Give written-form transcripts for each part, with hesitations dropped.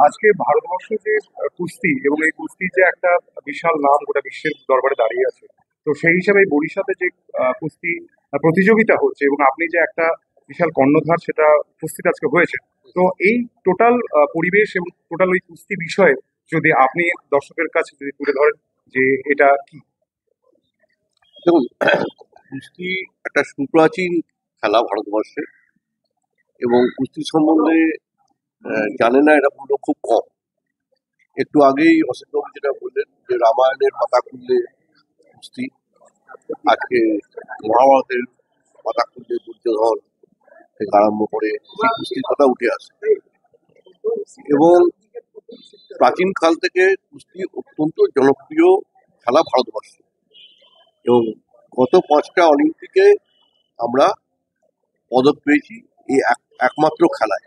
আজকে ভারতবর্ষ যে কুস্তি এবং এই কুস্তির যে একটা বিশাল নাম গোটা বিশ্বের দরবারে দাঁড়িয়ে আছে, তো সেই হিসাবে এই বরিশাতে যে কুস্তি প্রতিযোগিতা হচ্ছে এবং আপনি যে একটা বিশাল কর্ণধার সেটা কুস্তিতে আজকে হয়েছে। তো এই টোটাল পরিবেশ এবং টোটাল ওই কুস্তি বিষয়ে যদি আপনি দর্শকের কাছে যদি তুলে ধরেন যে এটা কি। দেখুন, কুস্তি একটা সুপ্রাচীন খেলা ভারতবর্ষে, এবং কুস্তি সম্বন্ধে জানে না এরকম লোক খুব কম। একটু আগেই অসিতবাবু যেটা বললেন যে রামায়ণের পাতা খুললে কুস্তি, আজকে মহাভারতের পাতা খুললে দুর্যোধন থেকে আরম্ভ করে সেই কুস্তির কথা উঠে আসে। এবং প্রাচীন কাল থেকে কুস্তি অত্যন্ত জনপ্রিয় খেলা ভারতবর্ষে, এবং গত 5টা অলিম্পিকে আমরা পদক পেয়েছি এই একমাত্র খেলায়।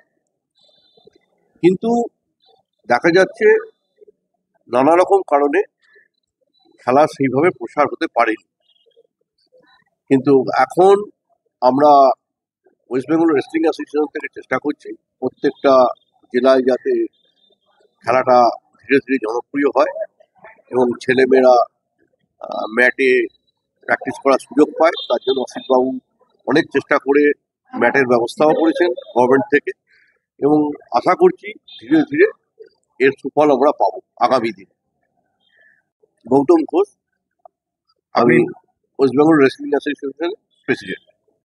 কিন্তু দেখা যাচ্ছে নানা রকম কারণে খেলা সেইভাবে প্রসার হতে পারেনি। কিন্তু এখন আমরা ওয়েস্ট বেঙ্গল রেসলিং অ্যাসোসিয়েশন থেকে চেষ্টা করছি প্রত্যেকটা জেলায় যাতে খেলাটা ধীরে ধীরে জনপ্রিয় হয় এবং ছেলেমেয়েরা ম্যাটে প্র্যাকটিস করার সুযোগ পায়। তার জন্য অসিতবাবু অনেক চেষ্টা করে ম্যাটের ব্যবস্থাও করেছেন গভর্নমেন্ট থেকে, এবং আশা করছি ধীরে ধীরে এর সুফল আমরা পাবো আগামী দিন। গৌতম ঘোষ, আমি আপনি ওয়েস্ট বেঙ্গল রেসলিং অ্যাসোসিয়েশনের প্রেসিডেন্ট।